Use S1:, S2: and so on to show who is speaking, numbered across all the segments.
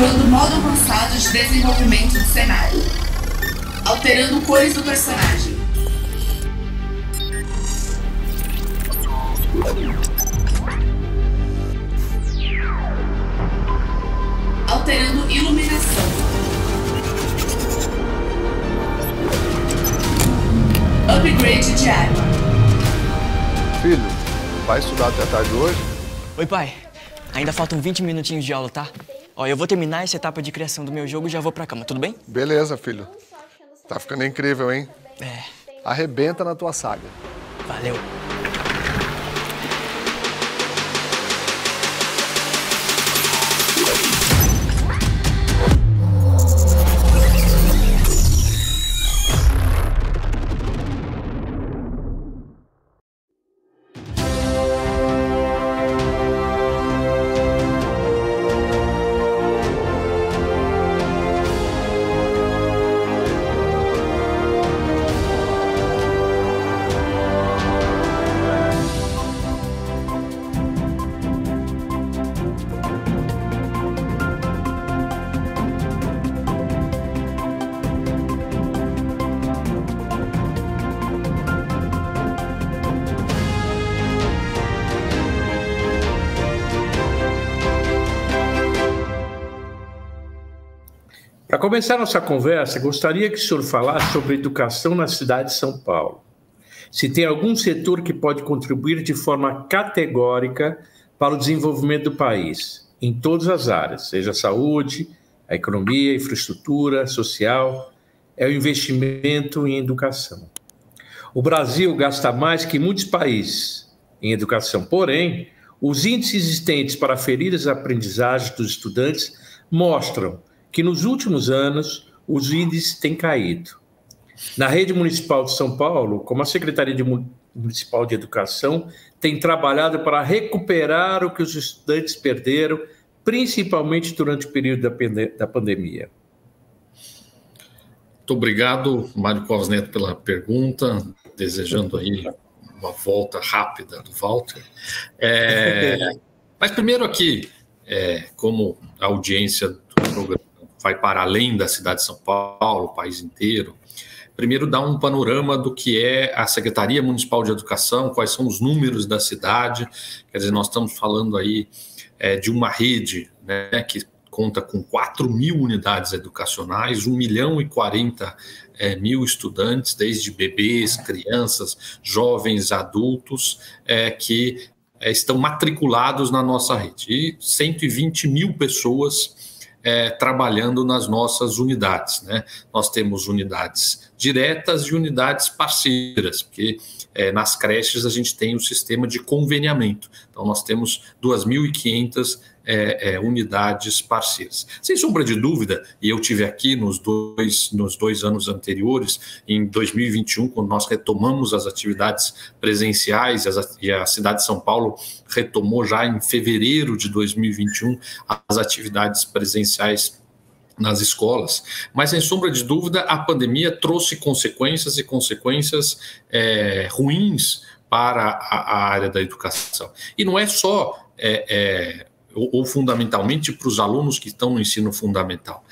S1: ativando o modo avançado de desenvolvimento do cenário, alterando cores do personagem. Alterando iluminação. Upgrade de arma.
S2: Filho, vai estudar até tarde hoje?
S3: Oi, pai. Ainda faltam 20 minutinhos de aula, tá? Ó, eu vou terminar essa etapa de criação do meu jogo e já vou pra cama, tudo bem?
S2: Beleza, filho. Tá ficando incrível, hein?
S3: É.
S2: Arrebenta na tua saga.
S3: Valeu.
S4: Para começar nossa conversa, gostaria que o senhor falasse sobre educação na cidade de São Paulo. Se tem algum setor que pode contribuir de forma categórica para o desenvolvimento do país, em todas as áreas, seja a saúde, a economia, a infraestrutura, social, é o investimento em educação. O Brasil gasta mais que muitos países em educação, porém, os índices existentes para aferir as aprendizagens dos estudantes mostram que nos últimos anos os índices têm caído. Na rede municipal de São Paulo, como a Secretaria Municipal de Educação tem trabalhado para recuperar o que os estudantes perderam, principalmente durante o período da pandemia.
S5: Muito obrigado, Mário Covas Neto, pela pergunta, desejando aí uma volta rápida do Walter. Mas primeiro aqui, como a audiência do programa vai para além da cidade de São Paulo, o país inteiro, primeiro dar um panorama do que é a Secretaria Municipal de Educação, quais são os números da cidade. Quer dizer, nós estamos falando aí de uma rede, né, que conta com 4.000 unidades educacionais, 1.040.000 estudantes, desde bebês, crianças, jovens, adultos, que estão matriculados na nossa rede. E 120.000 pessoas trabalhando nas nossas unidades, né? Nós temos unidades diretas e unidades parceiras, porque nas creches a gente tem o sistema de conveniamento. Então nós temos 2.500 unidades parceiras. Sem sombra de dúvida, e eu tive aqui nos dois anos anteriores, em 2021, quando nós retomamos as atividades presenciais, e a cidade de São Paulo retomou já em fevereiro de 2021 as atividades presenciais nas escolas, mas sem sombra de dúvida a pandemia trouxe consequências ruins para a área da educação. E não é só ou fundamentalmente para os alunos que estão no ensino fundamental.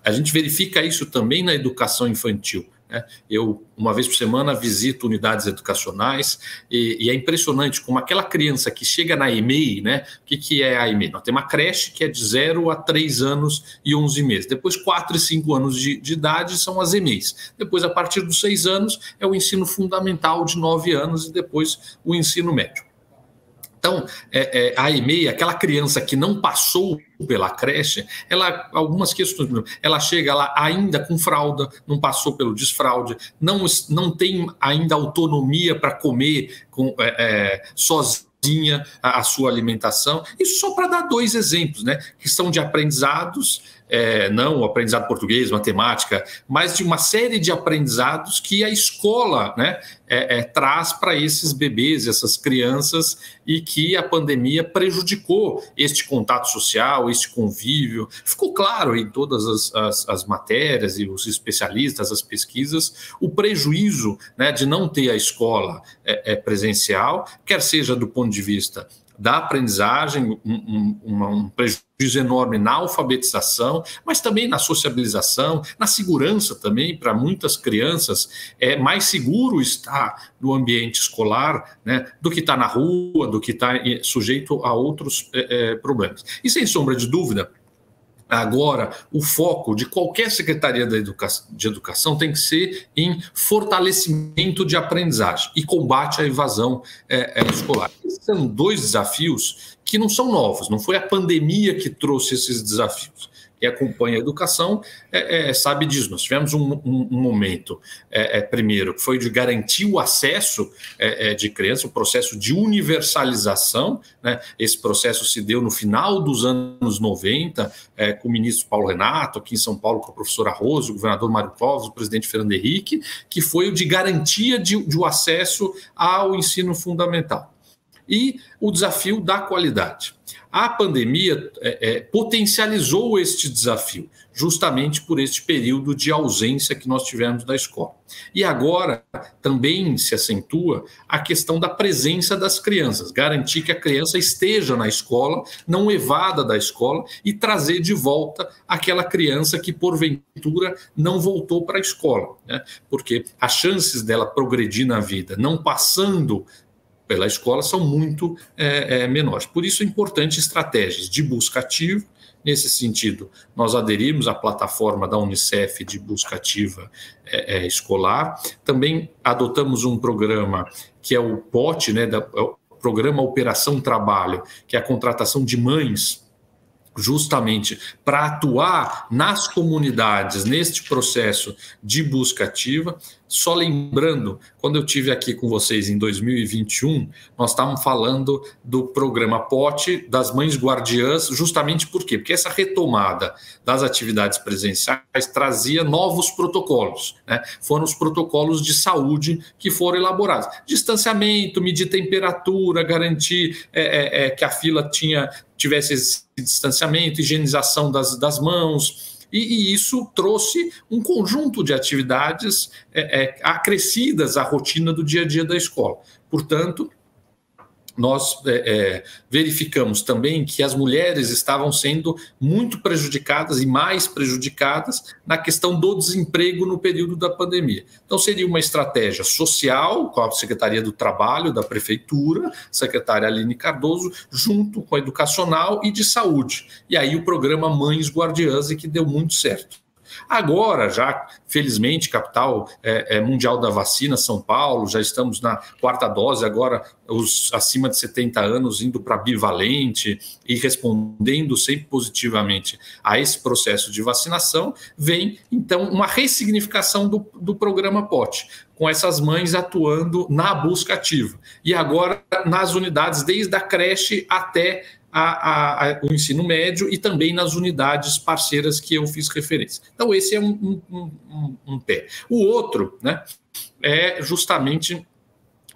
S5: A gente verifica isso também na educação infantil, né? Eu, uma vez por semana, visito unidades educacionais e é impressionante como aquela criança que chega na EMEI, né? O que é a EMEI? Nós temos uma creche que é de 0 a 3 anos e 11 meses. Depois, 4 e 5 anos de idade são as EMEIs. Depois, a partir dos 6 anos, é o ensino fundamental de 9 anos e depois o ensino médio. Então, a EMEI, aquela criança que não passou pela creche, algumas questões, ela chega lá ainda com fralda, não passou pelo desfraude, não tem ainda autonomia para comer sozinha a sua alimentação. Isso só para dar 2 exemplos, né, que são de aprendizados, não o aprendizado português, matemática, mas de uma série de aprendizados que a escola, né, traz para esses bebês, essas crianças, e que a pandemia prejudicou este contato social, este convívio. Ficou claro em todas as matérias e os especialistas, as pesquisas, o prejuízo, né, de não ter a escola presencial, quer seja do ponto de vista da aprendizagem, um prejuízo enorme na alfabetização, mas também na sociabilização, na segurança também. Para muitas crianças é mais seguro estar no ambiente escolar, né, do que estar na rua, do que estar sujeito a outros problemas. E sem sombra de dúvida, agora, o foco de qualquer Secretaria de Educação tem que ser em fortalecimento de aprendizagem e combate à evasão escolar. Esses são dois desafios que não são novos, não foi a pandemia que trouxe esses desafios. Quem acompanha a educação sabe disso. Nós tivemos um momento, primeiro, que foi de garantir o acesso de crianças, o processo de universalização, né? Esse processo se deu no final dos anos 90, com o ministro Paulo Renato, aqui em São Paulo, com o professor Arroso, o governador Mário Covas, o presidente Fernando Henrique, que foi o de garantia de acesso ao ensino fundamental. E o desafio da qualidade. A pandemia potencializou este desafio, justamente por este período de ausência que nós tivemos da escola. E agora também se acentua a questão da presença das crianças, garantir que a criança esteja na escola, não evada da escola, e trazer de volta aquela criança que, porventura, não voltou para a escola, né? Porque as chances dela progredir na vida, não passando pela escola, são muito menores. Por isso é importante estratégias de busca ativa. Nesse sentido, nós aderimos à plataforma da Unicef de busca ativa escolar. Também adotamos um programa que é o POT, né, o Programa Operação Trabalho, que é a contratação de mães, justamente para atuar nas comunidades, neste processo de busca ativa. Só lembrando, quando eu estive aqui com vocês em 2021, nós estávamos falando do programa POT, das mães guardiãs, justamente por quê? Porque essa retomada das atividades presenciais trazia novos protocolos, né? Foram os protocolos de saúde que foram elaborados. Distanciamento, medir temperatura, garantir que a fila tivesse esse distanciamento, higienização das mãos. E isso trouxe um conjunto de atividades acrescidas à rotina do dia a dia da escola. Portanto, nós verificamos também que as mulheres estavam sendo muito prejudicadas e mais prejudicadas na questão do desemprego no período da pandemia. Então, seria uma estratégia social com a Secretaria do Trabalho, da Prefeitura, secretária Aline Cardoso, junto com a educacional e de saúde. E aí o programa Mães Guardiãs, que deu muito certo. Agora, já felizmente, capital mundial da vacina, São Paulo, já estamos na 4ª dose, agora os acima de 70 anos indo para bivalente e respondendo sempre positivamente a esse processo de vacinação, vem então uma ressignificação do programa POT, com essas mães atuando na busca ativa. E agora nas unidades, desde a creche até o ensino médio e também nas unidades parceiras que eu fiz referência. Então, esse é um pé. O outro, né, é justamente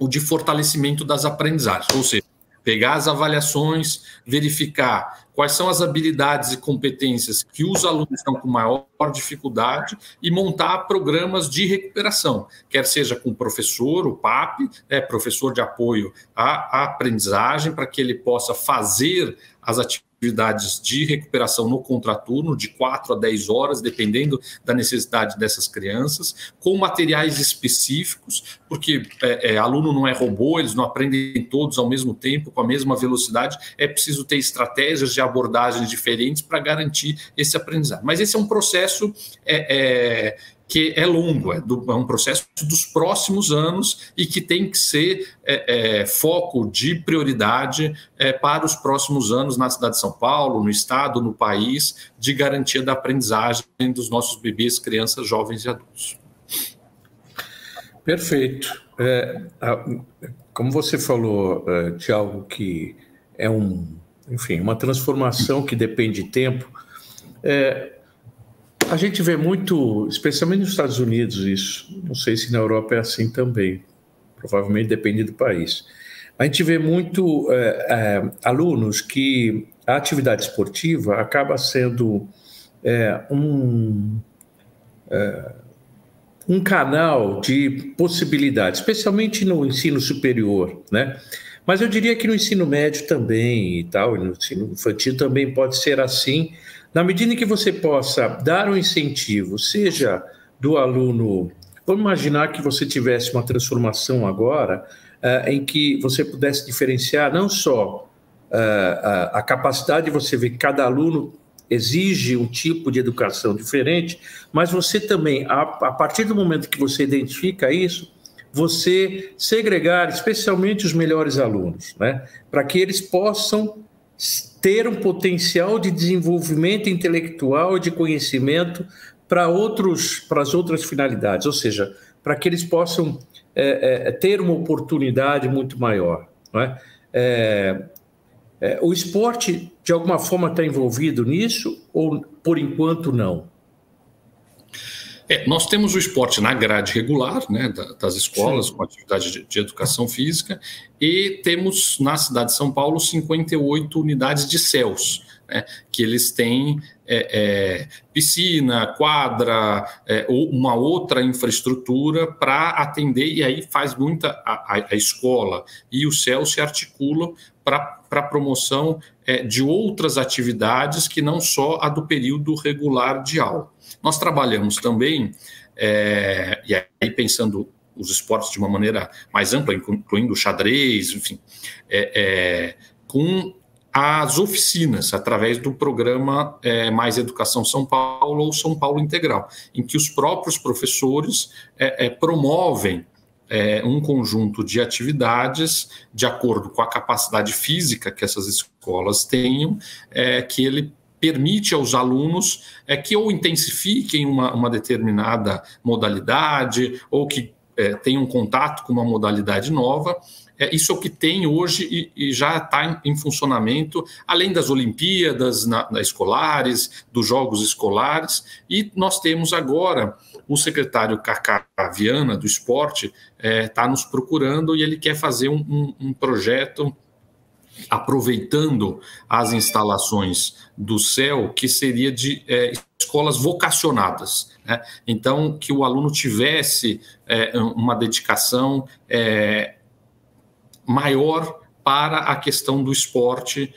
S5: o de fortalecimento das aprendizagens, ou seja, pegar as avaliações, verificar quais são as habilidades e competências que os alunos estão com maior dificuldade e montar programas de recuperação, quer seja com o professor, o PAP, professor de apoio à aprendizagem, para que ele possa fazer as atividades de recuperação no contraturno, de 4 a 10 horas, dependendo da necessidade dessas crianças, com materiais específicos, porque aluno não é robô, eles não aprendem todos ao mesmo tempo, com a mesma velocidade, é preciso ter estratégias de abordagens diferentes para garantir esse aprendizado. Mas esse é um processo que é longo, é um processo dos próximos anos e que tem que ser foco de prioridade para os próximos anos na cidade de São Paulo, no estado, no país, de garantia da aprendizagem dos nossos bebês, crianças, jovens e adultos.
S4: Perfeito. Como você falou de algo que é uma transformação que depende de tempo, a gente vê muito, especialmente nos Estados Unidos, isso. Não sei se na Europa é assim também. Provavelmente depende do país. A gente vê muito alunos que a atividade esportiva acaba sendo um canal de possibilidades, especialmente no ensino superior, né? Mas eu diria que no ensino médio também e tal, e no ensino infantil também pode ser assim, na medida em que você possa dar um incentivo, seja do aluno. Vamos imaginar que você tivesse uma transformação agora, em que você pudesse diferenciar não só a capacidade de você ver que cada aluno exige um tipo de educação diferente, mas você também, a partir do momento que você identifica isso, você segregar especialmente os melhores alunos, né? Para que eles possam ter um potencial de desenvolvimento intelectual e de conhecimento para as outras finalidades, ou seja, para que eles possam ter uma oportunidade muito maior, não é? O esporte, de alguma forma, está envolvido nisso ou, por enquanto, não?
S5: Nós temos o esporte na grade regular, né, das escolas, com atividade de educação física, e temos na cidade de São Paulo 58 unidades de CELS, né, que eles têm piscina, quadra, ou uma outra infraestrutura para atender, e aí faz muita a escola e o CELS se articulam para a promoção de outras atividades que não só a do período regular de aula. Nós trabalhamos também, e aí pensando os esportes de uma maneira mais ampla, incluindo o xadrez, enfim, com as oficinas, através do programa Mais Educação São Paulo ou São Paulo Integral, em que os próprios professores promovem um conjunto de atividades de acordo com a capacidade física que essas escolas tenham, que ele permite aos alunos que ou intensifiquem uma determinada modalidade ou que tenham contato com uma modalidade nova. Isso é o que tem hoje e já está em funcionamento, além das Olimpíadas escolares, dos Jogos Escolares, e nós temos agora o secretário Cacá Viana do Esporte está nos procurando e ele quer fazer um projeto aproveitando as instalações do CEL, que seria de escolas vocacionadas, né? Então, que o aluno tivesse uma dedicação maior para a questão do esporte,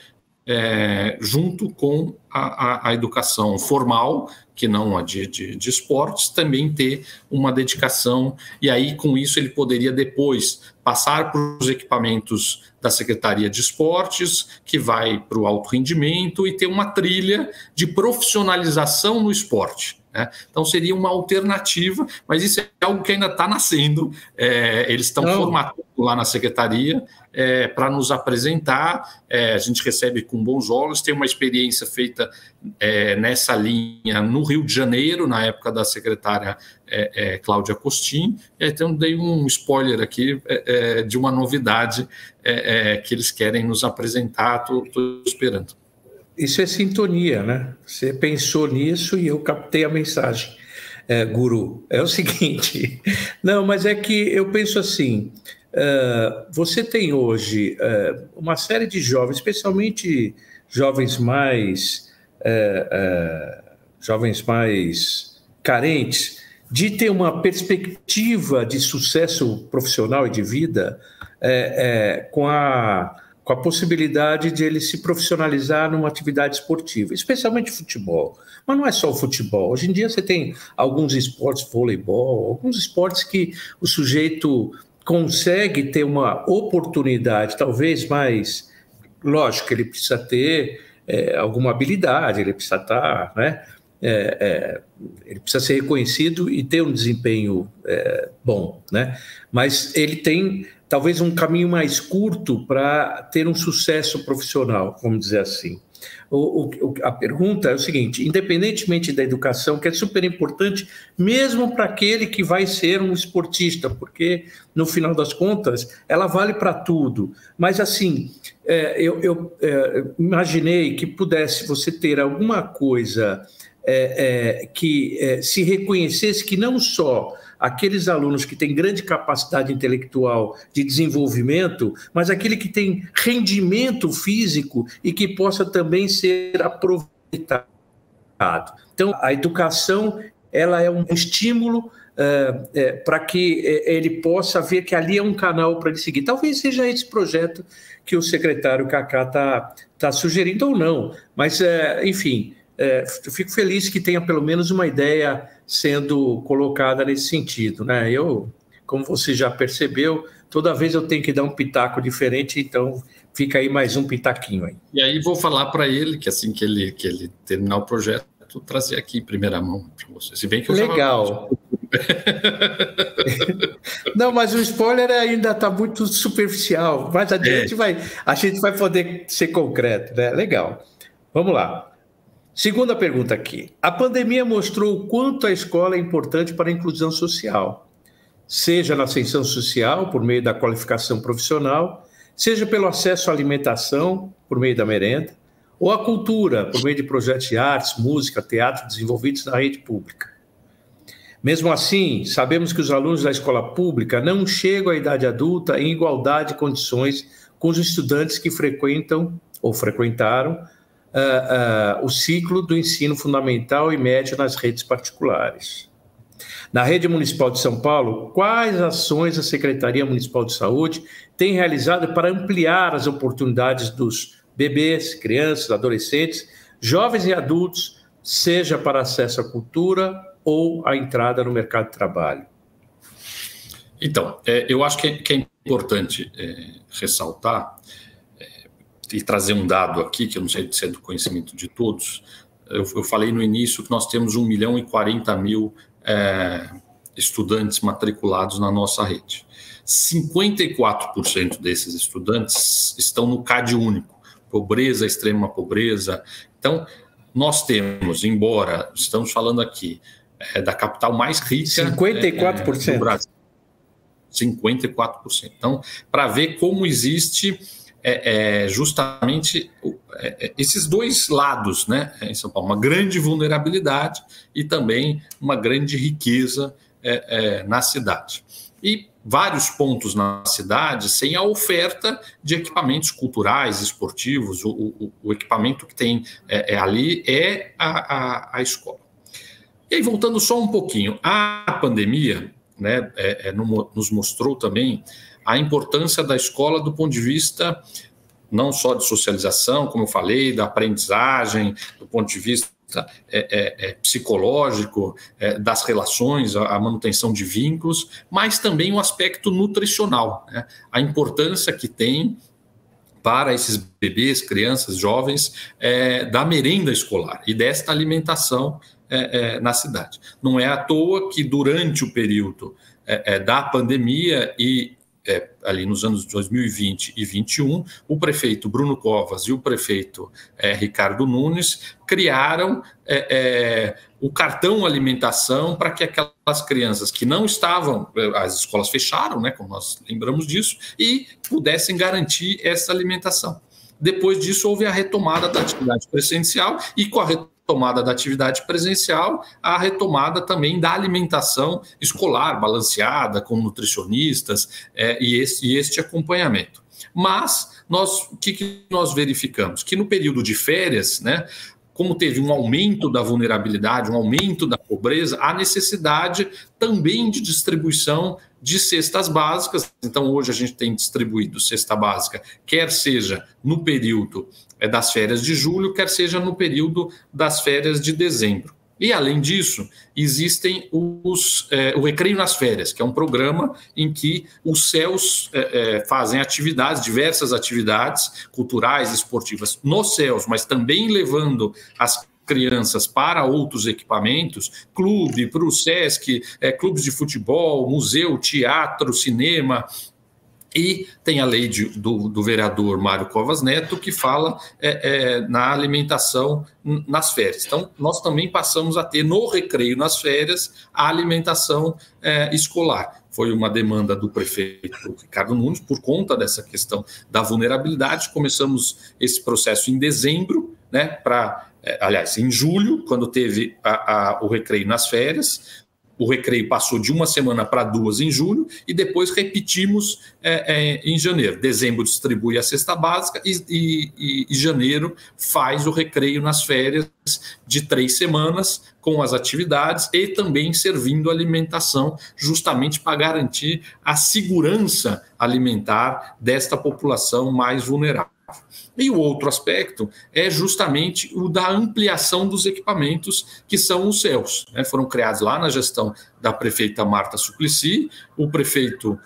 S5: junto com a educação formal, que não a de esportes, também ter uma dedicação, e aí com isso ele poderia depois passar para os equipamentos da Secretaria de Esportes, que vai para o alto rendimento, e ter uma trilha de profissionalização no esporte, né? Então seria uma alternativa, mas isso é algo que ainda está nascendo. Eles estão formatando lá na Secretaria para nos apresentar. A gente recebe com bons olhos, tem uma experiência feita nessa linha no Rio de Janeiro, na época da secretária Cláudia Costin. Então dei um spoiler aqui de uma novidade que eles querem nos apresentar, estou esperando.
S4: Isso é sintonia, né? Você pensou nisso e eu captei a mensagem, Guru. É o seguinte, não, mas é que eu penso assim, você tem hoje uma série de jovens, especialmente jovens mais carentes, de ter uma perspectiva de sucesso profissional e de vida com a possibilidade de ele se profissionalizar numa atividade esportiva, especialmente futebol. Mas não é só o futebol. Hoje em dia você tem alguns esportes, voleibol, alguns esportes que o sujeito consegue ter uma oportunidade, talvez mais... Lógico que ele precisa ter alguma habilidade, ele precisa estar... né? Ele precisa ser reconhecido e ter um desempenho bom, né? Mas ele tem talvez um caminho mais curto para ter um sucesso profissional, vamos dizer assim. A pergunta é o seguinte: independentemente da educação, que é super importante, mesmo para aquele que vai ser um esportista, porque no final das contas ela vale para tudo, mas assim, eu imaginei que pudesse você ter alguma coisa que se reconhecesse que não só aqueles alunos que têm grande capacidade intelectual de desenvolvimento, mas aquele que tem rendimento físico e que possa também ser aproveitado. Então, a educação ela é um estímulo para que ele possa ver que ali é um canal para ele seguir. Talvez seja esse projeto que o secretário Kaká está sugerindo ou não, mas, enfim, eu fico feliz que tenha pelo menos uma ideia sendo colocada nesse sentido, né? Eu, como você já percebeu, toda vez eu tenho que dar um pitaco diferente, então fica aí mais um pitaquinho aí.
S5: E aí vou falar para ele que assim que ele terminar o projeto, trazer aqui em primeira mão para você. Se bem que eu
S4: legal. Não, mas o spoiler ainda está muito superficial. Mais adiante a gente vai poder ser concreto, né? Legal. Vamos lá. Segunda pergunta aqui. A pandemia mostrou o quanto a escola é importante para a inclusão social, seja na ascensão social, por meio da qualificação profissional, seja pelo acesso à alimentação, por meio da merenda, ou à cultura, por meio de projetos de artes, música, teatro desenvolvidos na rede pública. Mesmo assim, sabemos que os alunos da escola pública não chegam à idade adulta em igualdade de condições com os estudantes que frequentam ou frequentaram o ciclo do ensino fundamental e médio nas redes particulares. Na rede municipal de São Paulo, quais ações a Secretaria Municipal de Saúde tem realizado para ampliar as oportunidades dos bebês, crianças, adolescentes, jovens e adultos, seja para acesso à cultura ou a entrada no mercado de trabalho?
S5: Então, eu acho que é importante ressaltar e trazer um dado aqui, que eu não sei se é do conhecimento de todos. Eu falei no início que nós temos 1.040.000 estudantes matriculados na nossa rede. 54% desses estudantes estão no CAD único, pobreza, extrema pobreza. Então, nós temos, embora estamos falando aqui da capital mais rica
S4: 54%.
S5: do Brasil. 54%. Então, para ver como existe justamente esses dois lados, né, em São Paulo, uma grande vulnerabilidade e também uma grande riqueza na cidade. E vários pontos na cidade sem a oferta de equipamentos culturais, esportivos. O equipamento que tem ali é a escola. E aí, voltando só um pouquinho, a pandemia, né, nos mostrou também a importância da escola do ponto de vista não só de socialização, como eu falei, da aprendizagem, do ponto de vista psicológico, das relações, a manutenção de vínculos, mas também o aspecto nutricional, né? A importância que tem para esses bebês, crianças, jovens, da merenda escolar e desta alimentação na cidade. Não é à toa que durante o período da pandemia e ali nos anos 2020 e 2021, o prefeito Bruno Covas e o prefeito Ricardo Nunes criaram o cartão alimentação para que aquelas crianças que não estavam, as escolas fecharam, né, como nós lembramos disso, e pudessem garantir essa alimentação. Depois disso, houve a retomada da atividade presencial e com a retomada da atividade presencial, a retomada também da alimentação escolar, balanceada, com nutricionistas e este acompanhamento. Mas o que nós verificamos? Que no período de férias, né, como teve um aumento da vulnerabilidade, um aumento da pobreza, há necessidade também de distribuição de cestas básicas. Então, hoje a gente tem distribuído cesta básica, quer seja no período das férias de julho, quer seja no período das férias de dezembro. E, além disso, existem o Recreio nas Férias, que é um programa em que os CELs fazem diversas atividades culturais, esportivas nos CELs, mas também levando as crianças para outros equipamentos, clube, para o SESC, clubes de futebol, museu, teatro, cinema. E tem a lei do vereador Mário Covas Neto, que fala na alimentação nas férias. Então, nós também passamos a ter no recreio nas férias a alimentação escolar. Foi uma demanda do prefeito Ricardo Nunes por conta dessa questão da vulnerabilidade. Começamos esse processo em dezembro, né, aliás, em julho, quando teve o recreio nas férias. o recreio passou de 1 semana para 2 em julho e depois repetimos em janeiro. Dezembro distribui a cesta básica e janeiro faz o recreio nas férias de 3 semanas com as atividades e também servindo alimentação, justamente para garantir a segurança alimentar desta população mais vulnerável. E o outro aspecto é justamente o da ampliação dos equipamentos, que são os CELS, né? Foram criados lá na gestão da prefeita Marta Suplicy, o prefeito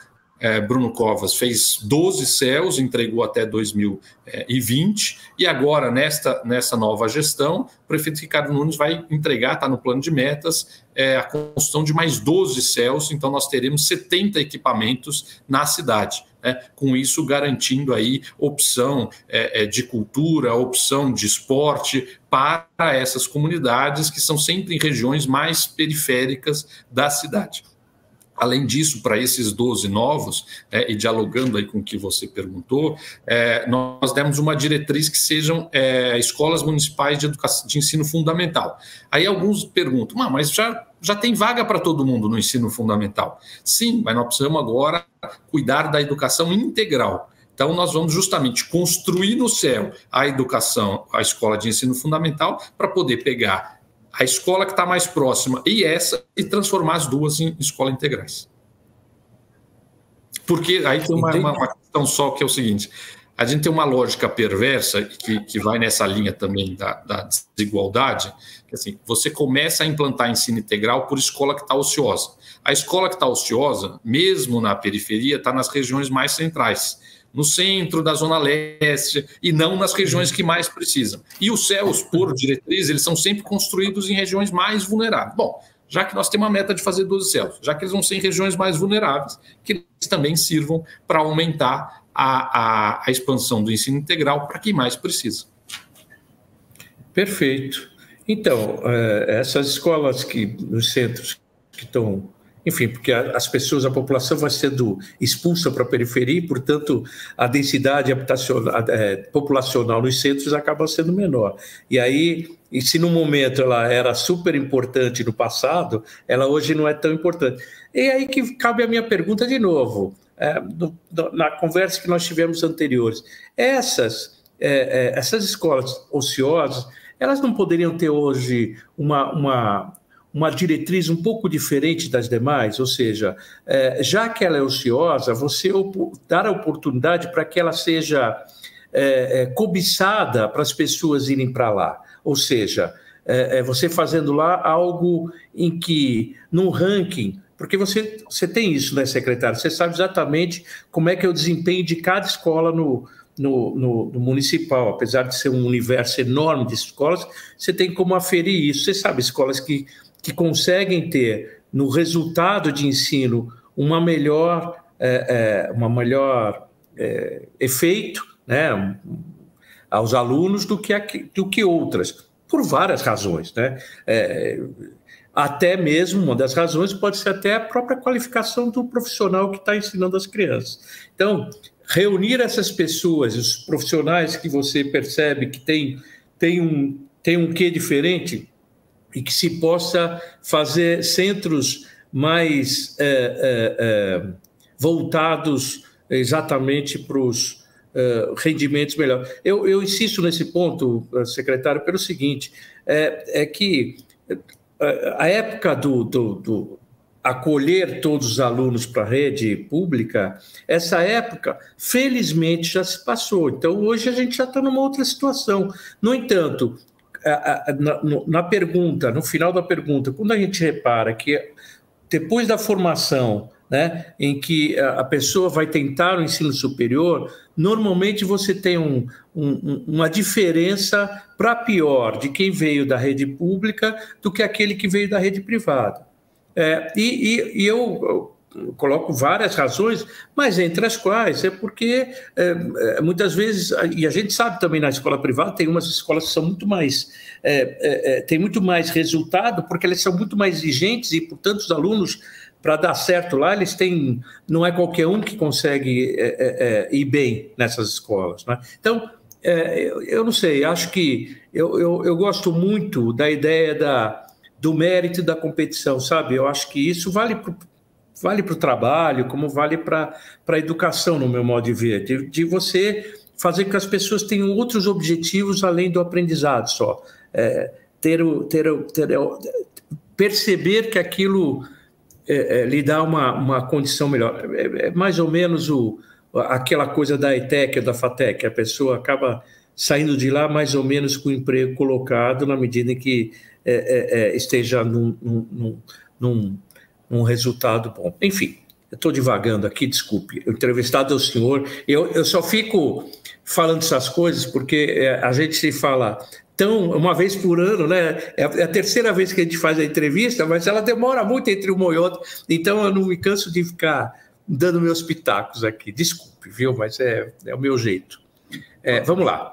S5: Bruno Covas fez 12 CELS, entregou até 2020, e agora, nessa nova gestão, o prefeito Ricardo Nunes vai entregar, está no plano de metas, a construção de mais 12 CELS, então nós teremos 70 equipamentos na cidade. Com isso garantindo aí opção de cultura, opção de esporte para essas comunidades que são sempre em regiões mais periféricas da cidade. Além disso, para esses 12 novos, e dialogando aí com o que você perguntou, nós demos uma diretriz que sejam escolas municipais de ensino fundamental. Aí alguns perguntam, mas já tem vaga para todo mundo no ensino fundamental? Sim, mas nós precisamos agora cuidar da educação integral. Então, nós vamos justamente construir no céu a educação, a escola de ensino fundamental, para poder pegar a escola que está mais próxima e transformar as duas em escola integrais. Porque aí tem uma questão só que é o seguinte, a gente tem uma lógica perversa que vai nessa linha também da desigualdade, que assim, você começa a implantar ensino integral por escola que está ociosa. A escola que está ociosa, mesmo na periferia, está nas regiões mais centrais, no centro da Zona Leste e não nas regiões que mais precisam. E os CELS, por diretriz, eles são sempre construídos em regiões mais vulneráveis. Bom, já que nós temos uma meta de fazer 12 CELS, já que eles vão ser em regiões mais vulneráveis, que eles também sirvam para aumentar a expansão do ensino integral para quem mais precisa.
S4: Perfeito. Então, essas escolas nos centros que estão... Enfim, porque as pessoas, a população vai sendo expulsa para a periferia e, portanto, a densidade populacional nos centros acaba sendo menor. E aí, se no momento ela era super importante no passado, ela hoje não é tão importante. E aí que cabe a minha pergunta de novo, na conversa que nós tivemos anteriores. Essas escolas ociosas, elas não poderiam ter hoje uma diretriz um pouco diferente das demais, ou seja, já que ela é ociosa, você dar a oportunidade para que ela seja cobiçada para as pessoas irem para lá, ou seja, você fazendo lá algo em que, num ranking, porque você tem isso, né, secretário? Você sabe exatamente como é que é o desempenho de cada escola no municipal, apesar de ser um universo enorme de escolas, você tem como aferir isso. Você sabe, escolas que conseguem ter no resultado de ensino uma melhor efeito, né, aos alunos do que outras, por várias razões, né? Até mesmo uma das razões pode ser até a própria qualificação do profissional que está ensinando as crianças. Então, reunir essas pessoas, os profissionais que você percebe que tem um quê diferente, e que se possa fazer centros mais voltados exatamente para os rendimentos melhores. Eu insisto nesse ponto, secretário, pelo seguinte, que a época do acolher todos os alunos para a rede pública, essa época, felizmente, já se passou. Então, hoje a gente já está numa outra situação. No entanto, na pergunta, no final da pergunta, quando a gente repara que depois da formação, né, em que a pessoa vai tentar o ensino superior, normalmente você tem uma diferença para pior de quem veio da rede pública do que aquele que veio da rede privada. Eu coloco várias razões, mas entre as quais é porque muitas vezes, e a gente sabe também na escola privada, tem umas escolas que são muito mais, tem muito mais resultado, porque elas são muito mais exigentes e, portanto, os alunos, para dar certo lá, eles têm, não é qualquer um que consegue ir bem nessas escolas, né? Então, eu não sei, acho que eu gosto muito da ideia do mérito da competição, sabe? Eu acho que isso vale para o trabalho, como vale para a educação, no meu modo de ver, de você fazer com que as pessoas tenham outros objetivos além do aprendizado só. Perceber que aquilo lhe dá uma condição melhor. É mais ou menos aquela coisa da ETEC, da FATEC, a pessoa acaba saindo de lá mais ou menos com o emprego colocado na medida em que esteja num resultado bom. Enfim, eu estou divagando aqui, desculpe. O entrevistado é o senhor. Eu só fico falando essas coisas porque a gente se fala uma vez por ano, né? É a terceira vez que a gente faz a entrevista, mas ela demora muito entre uma e outra, então eu não me canso de ficar dando meus pitacos aqui. Desculpe, viu? Mas é o meu jeito. Vamos lá.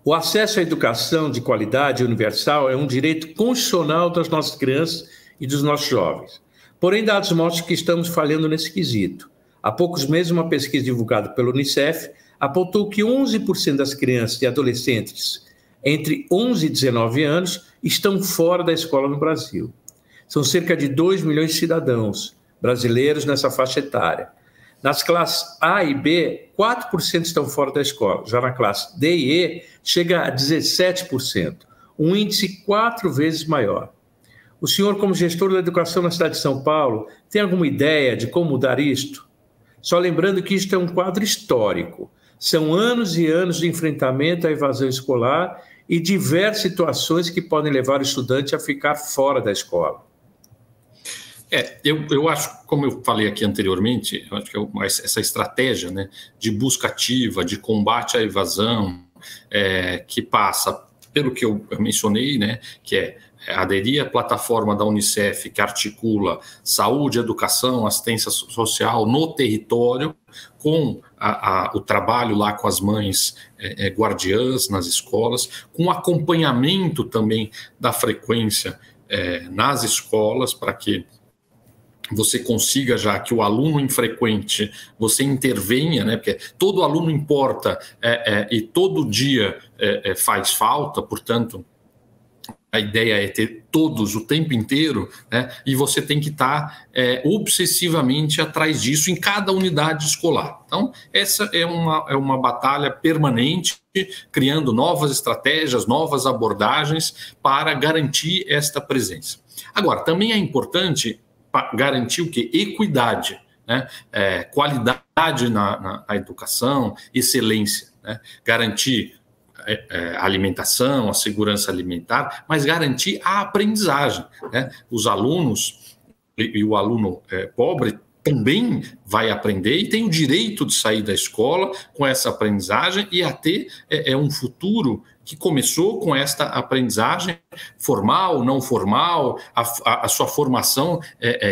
S4: O acesso à educação de qualidade universal é um direito constitucional das nossas crianças e dos nossos jovens. Porém, dados mostram que estamos falhando nesse quesito. Há poucos meses, uma pesquisa divulgada pelo Unicef apontou que 11% das crianças e adolescentes entre 11 e 19 anos estão fora da escola no Brasil. São cerca de 2 milhões de cidadãos brasileiros nessa faixa etária. Nas classes A e B, 4% estão fora da escola. Já na classe D e E, chega a 17%, um índice 4 vezes maior. O senhor, como gestor da educação na cidade de São Paulo, tem alguma ideia de como mudar isto? Só lembrando que isto é um quadro histórico. São anos e anos de enfrentamento à evasão escolar e diversas situações que podem levar o estudante a ficar fora da escola.
S5: Eu acho, como eu falei aqui anteriormente, eu acho que essa estratégia, né, de busca ativa, de combate à evasão, que passa pelo que eu mencionei, né, que é aderir à plataforma da Unicef, que articula saúde, educação, assistência social no território, com o trabalho lá com as mães guardiãs nas escolas, com acompanhamento também da frequência nas escolas, para que você consiga já que o aluno infrequente, você intervenha, né? Porque todo aluno importa e todo dia faz falta, portanto, a ideia é ter todos o tempo inteiro, né? E você tem que estar obsessivamente atrás disso em cada unidade escolar. Então, essa é uma batalha permanente, criando novas estratégias, novas abordagens para garantir esta presença. Agora, também é importante garantir o quê? Equidade, né? Qualidade na educação, excelência, né? Garantir a alimentação, a segurança alimentar, mas garantir a aprendizagem, né? Os alunos e o aluno pobre também vai aprender e tem o direito de sair da escola com essa aprendizagem e a ter um futuro que começou com esta aprendizagem formal, não formal, a sua formação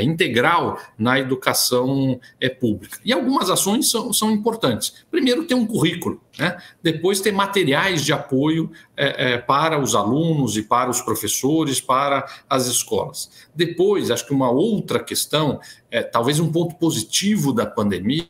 S5: integral na educação pública. E algumas ações são importantes. Primeiro, ter um currículo, né? Depois, ter materiais de apoio para os alunos e para os professores, para as escolas. Depois, acho que uma outra questão, talvez um ponto positivo da pandemia,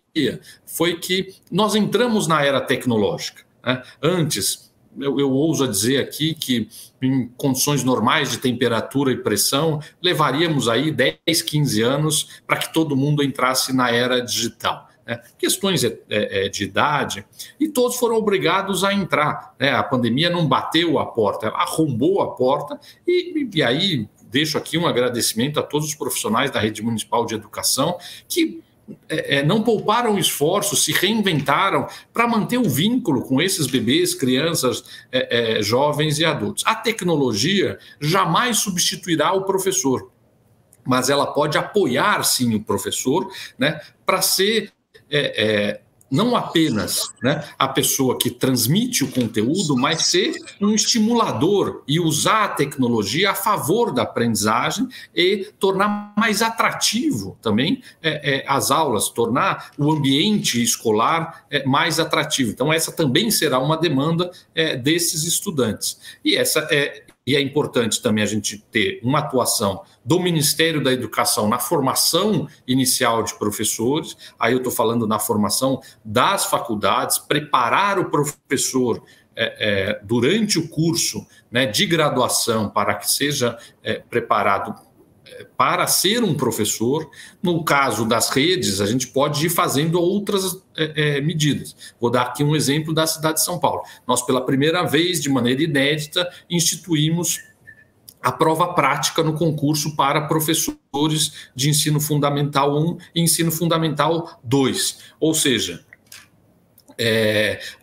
S5: foi que nós entramos na era tecnológica, né? Antes, eu ouso dizer aqui que em condições normais de temperatura e pressão, levaríamos aí 10, 15 anos para que todo mundo entrasse na era digital, né? Questões de idade, e todos foram obrigados a entrar, né? A pandemia não bateu a porta, ela arrombou a porta, e aí deixo aqui um agradecimento a todos os profissionais da Rede Municipal de Educação que não pouparam esforços, se reinventaram para manter o vínculo com esses bebês, crianças, jovens e adultos. A tecnologia jamais substituirá o professor, mas ela pode apoiar, sim, o professor, né, para ser não apenas, né, a pessoa que transmite o conteúdo, mas ser um estimulador e usar a tecnologia a favor da aprendizagem e tornar mais atrativo também as aulas, tornar o ambiente escolar mais atrativo. Então, essa também será uma demanda desses estudantes. E é importante também a gente ter uma atuação do Ministério da Educação na formação inicial de professores, aí eu estou falando na formação das faculdades, preparar o professor durante o curso, né, de graduação, para que seja preparado para ser um professor. No caso das redes, a gente pode ir fazendo outras medidas. Vou dar aqui um exemplo da cidade de São Paulo. Nós, pela primeira vez, de maneira inédita, instituímos a prova prática no concurso para professores de ensino fundamental 1 e ensino fundamental 2. Ou seja,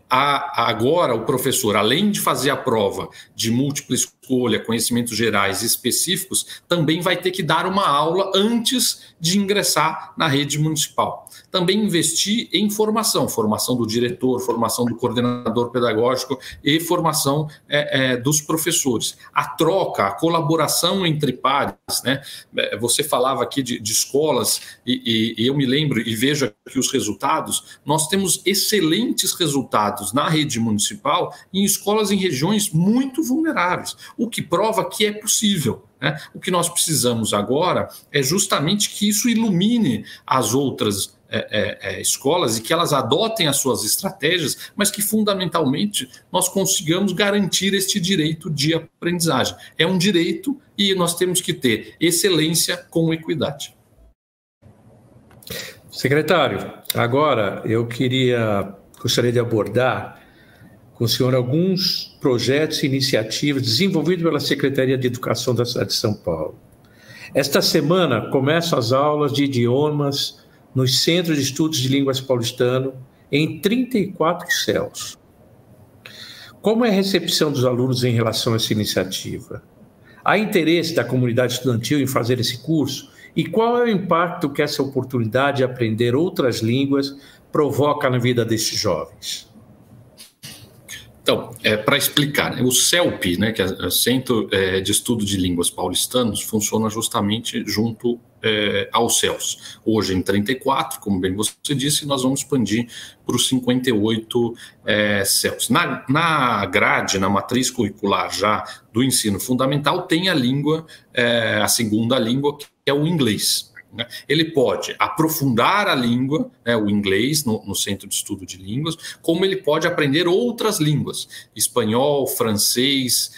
S5: agora o professor, além de fazer a prova de múltipla escolha, conhecimentos gerais específicos, também vai ter que dar uma aula antes de ingressar na rede municipal. Também investir em formação do diretor, formação do coordenador pedagógico e formação dos professores. A troca, a colaboração entre pares, né? Você falava aqui de escolas e eu me lembro e vejo aqui os resultados. Nós temos excelentes resultados na rede municipal em escolas em regiões muito vulneráveis, o que prova que é possível. O que nós precisamos agora é justamente que isso ilumine as outras escolas e que elas adotem as suas estratégias, mas que fundamentalmente nós consigamos garantir este direito de aprendizagem. É um direito e nós temos que ter excelência com equidade.
S4: Secretário, agora eu gostaria de abordar com o senhor alguns projetos e iniciativas desenvolvidos pela Secretaria de Educação da cidade de São Paulo. Esta semana começam as aulas de idiomas nos Centros de Estudos de Línguas Paulistano em 34 CELs. Como é a recepção dos alunos em relação a essa iniciativa? Há interesse da comunidade estudantil em fazer esse curso? E qual é o impacto que essa oportunidade de aprender outras línguas provoca na vida desses jovens?
S5: Então, para explicar, né, o CELP, né, que é o Centro de Estudo de Línguas Paulistanos, funciona justamente junto aos CELs. Hoje em 34, como bem você disse, nós vamos expandir para os 58 CELs. Na grade, na matriz curricular já do ensino fundamental, tem a língua, a segunda língua, que é o inglês. Ele pode aprofundar a língua, né, o inglês, no Centro de Estudo de Línguas, como ele pode aprender outras línguas, espanhol, francês,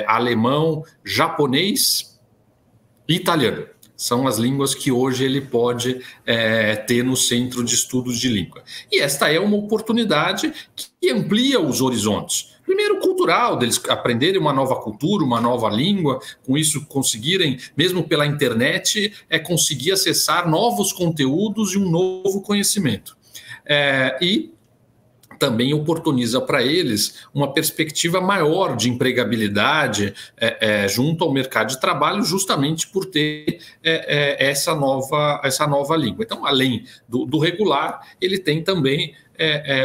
S5: alemão, japonês e italiano. São as línguas que hoje ele pode ter no Centro de Estudos de Língua. E esta é uma oportunidade que amplia os horizontes. Primeiro, cultural, deles aprenderem uma nova cultura, uma nova língua, com isso conseguirem, mesmo pela internet, conseguir acessar novos conteúdos e um novo conhecimento. E também oportuniza para eles uma perspectiva maior de empregabilidade junto ao mercado de trabalho, justamente por ter essa nova língua. Então, além do regular, ele tem também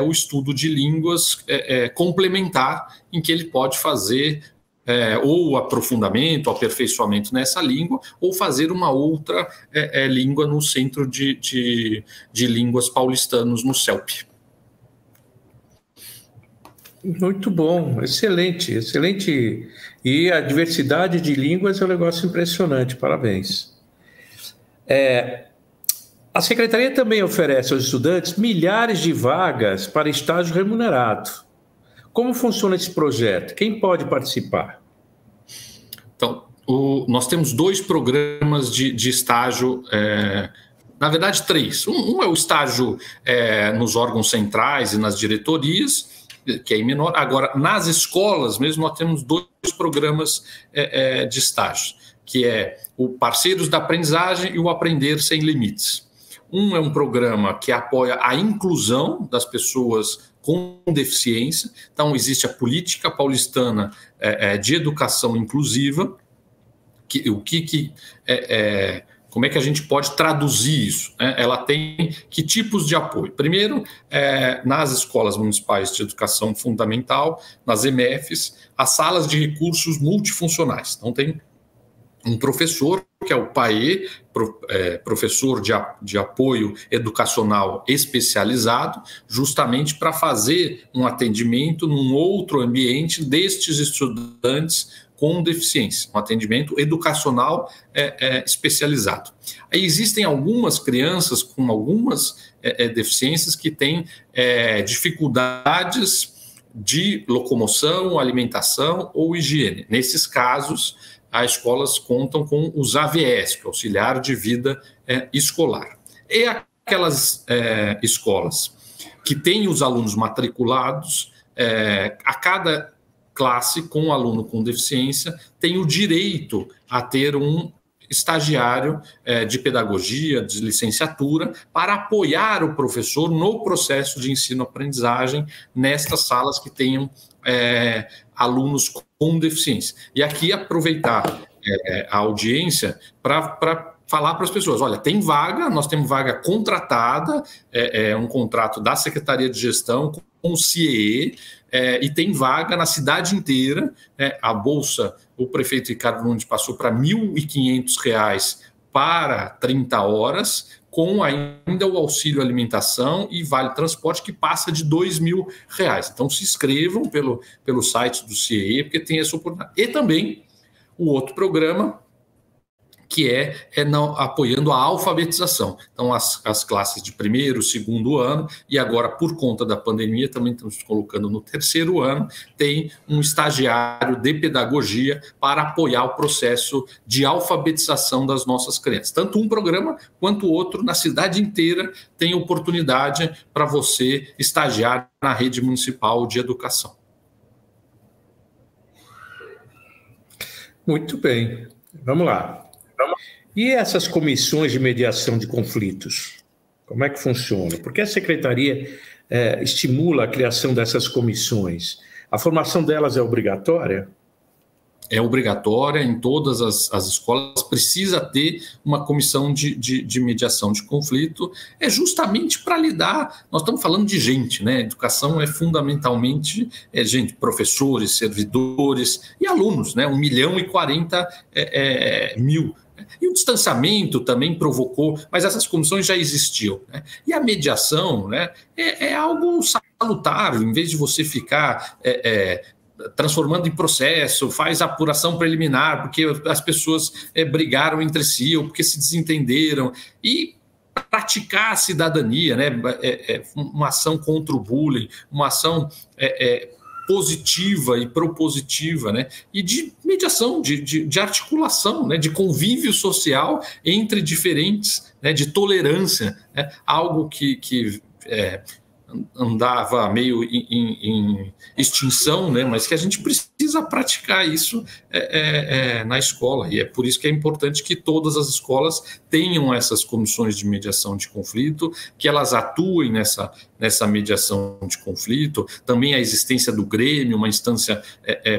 S5: o estudo de línguas complementar, em que ele pode fazer ou aprofundamento, aperfeiçoamento nessa língua, ou fazer uma outra língua no Centro de Línguas Paulistanos, no CELP.
S4: Muito bom, excelente, excelente. E a diversidade de línguas é um negócio impressionante, parabéns. A Secretaria também oferece aos estudantes milhares de vagas para estágio remunerado. Como funciona esse projeto? Quem pode participar?
S5: Então, nós temos 2 programas de estágio, na verdade 3. Um é o estágio nos órgãos centrais e nas diretorias, que é menor. Agora, nas escolas mesmo, nós temos 2 programas de estágio, que é o Parceiros da Aprendizagem e o Aprender Sem Limites. Um é um programa que apoia a inclusão das pessoas com deficiência. Então, existe a política paulistana de educação inclusiva. Como é que a gente pode traduzir isso? Ela tem que tipos de apoio? Primeiro, nas escolas municipais de educação fundamental, nas EMEFs, as salas de recursos multifuncionais. Então, tem um professor, que é o PAE, professor de apoio educacional especializado, justamente para fazer um atendimento num outro ambiente destes estudantes com deficiência, um atendimento educacional especializado. Aí existem algumas crianças com algumas deficiências que têm dificuldades de locomoção, alimentação ou higiene. Nesses casos, as escolas contam com os AVS, que é Auxiliar de Vida Escolar. E aquelas escolas que têm os alunos matriculados, a cada classe com aluno com deficiência tem o direito a ter um estagiário de pedagogia, de licenciatura, para apoiar o professor no processo de ensino-aprendizagem nestas salas que tenham alunos com deficiência. E aqui aproveitar a audiência para falar para as pessoas, olha, tem vaga, nós temos vaga contratada, um contrato da Secretaria de Gestão com o CIEE, e tem vaga na cidade inteira, a bolsa, o prefeito Ricardo Nunes passou para R$ 1.500 para 30 horas, com ainda o auxílio alimentação e vale transporte que passa de R$ 2.000. Então se inscrevam pelo site do CIEE, porque tem essa oportunidade. E também o outro programa, que apoiando a alfabetização. Então, as classes de primeiro, segundo ano, e agora, por conta da pandemia, também estamos colocando no terceiro ano, tem um estagiário de pedagogia para apoiar o processo de alfabetização das nossas crianças. Tanto um programa quanto o outro, na cidade inteira, tem oportunidade para você estagiar na rede municipal de educação.
S4: Muito bem. Vamos lá. E essas comissões de mediação de conflitos? Como é que funciona? Porque a Secretaria estimula a criação dessas comissões. A formação delas é obrigatória?
S5: É obrigatória em todas as escolas, precisa ter uma comissão de mediação de conflito, justamente para lidar, nós estamos falando de gente, né? Educação é fundamentalmente gente, professores, servidores e alunos, né? 1.040.000. E o distanciamento também provocou, mas essas comissões já existiam, né? E a mediação, né, é algo salutar, em vez de você ficar transformando em processo, faz apuração preliminar, porque as pessoas brigaram entre si ou porque se desentenderam, e praticar a cidadania, né? Uma ação contra o bullying, uma ação positiva e propositiva, né? E de mediação, de articulação, né? De convívio social entre diferentes, né? De tolerância, né? Algo que andava meio em extinção, né? Mas que a gente precisa praticar isso na escola, e é por isso que é importante que todas as escolas tenham essas comissões de mediação de conflito, que elas atuem nessa mediação de conflito, também a existência do Grêmio, uma instância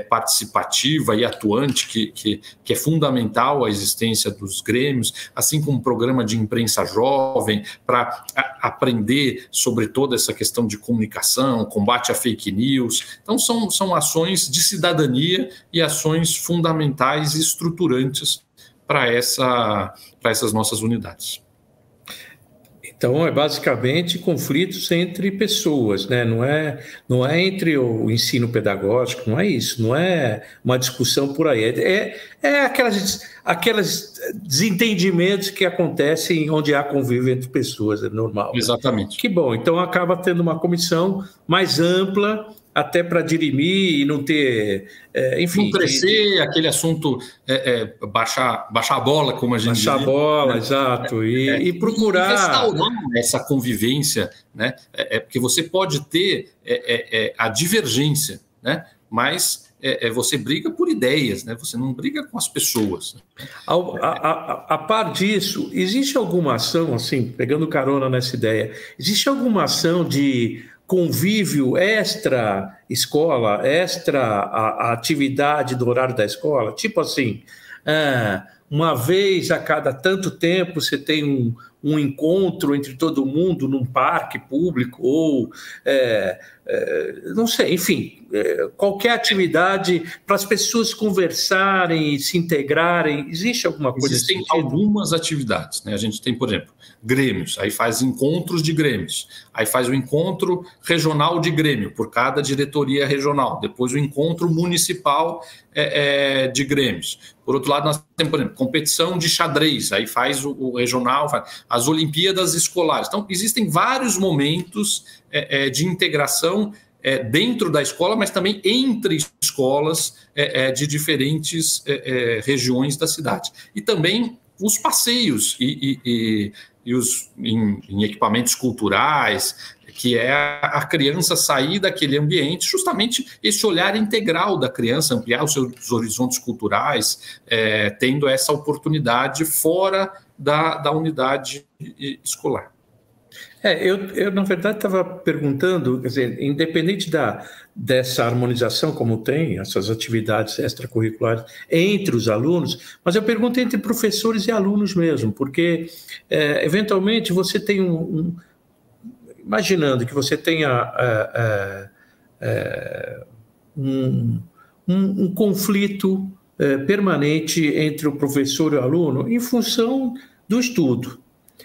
S5: participativa e atuante, que é fundamental a existência dos grêmios, assim como um programa de imprensa jovem, para aprender sobre toda essa questão de comunicação, combate a fake news. Então, são ações de cidadania e ações fundamentais e estruturantes para essas nossas unidades.
S4: Então, é basicamente conflitos entre pessoas, né? Não é entre o ensino pedagógico, não é isso, não é uma discussão por aí. É aquelas desentendimentos que acontecem onde há convívio entre pessoas, é normal.
S5: Exatamente.
S4: Que bom, então acaba tendo uma comissão mais ampla, até para dirimir e não ter, enfim...
S5: Não crescer, aquele assunto, baixar a bola, como a gente diz.
S4: Baixar a bola, exato, e procurar...
S5: E restaurar essa convivência, né? Porque você pode ter a divergência, né? Mas você briga por ideias, né? Você não briga com as pessoas.
S4: A par disso, existe alguma ação, assim, pegando carona nessa ideia, existe alguma ação de convívio extra-escola, a atividade do horário da escola? Tipo assim, uma vez a cada tanto tempo você tem um encontro entre todo mundo num parque público ou, não sei, enfim, qualquer atividade para as pessoas conversarem e se integrarem. Existe alguma coisa?
S5: Existem algumas atividades, né? A gente tem, por exemplo, grêmios, aí faz encontros de grêmios, aí faz o encontro regional de grêmio por cada diretoria regional, depois o encontro municipal de grêmios. Por outro lado, nós temos, por exemplo, competição de xadrez, aí faz o regional, faz as Olimpíadas escolares. Então, existem vários momentos de integração dentro da escola, mas também entre escolas de diferentes regiões da cidade. E também os passeios em equipamentos culturais, que é a criança sair daquele ambiente, justamente esse olhar integral da criança, ampliar os seus horizontes culturais, tendo essa oportunidade fora da unidade escolar.
S4: Eu na verdade, estava perguntando, quer dizer, independente dessa harmonização, como tem essas atividades extracurriculares entre os alunos, mas eu pergunto entre professores e alunos mesmo, porque, eventualmente, você tem imaginando que você tenha um conflito permanente entre o professor e o aluno em função do estudo.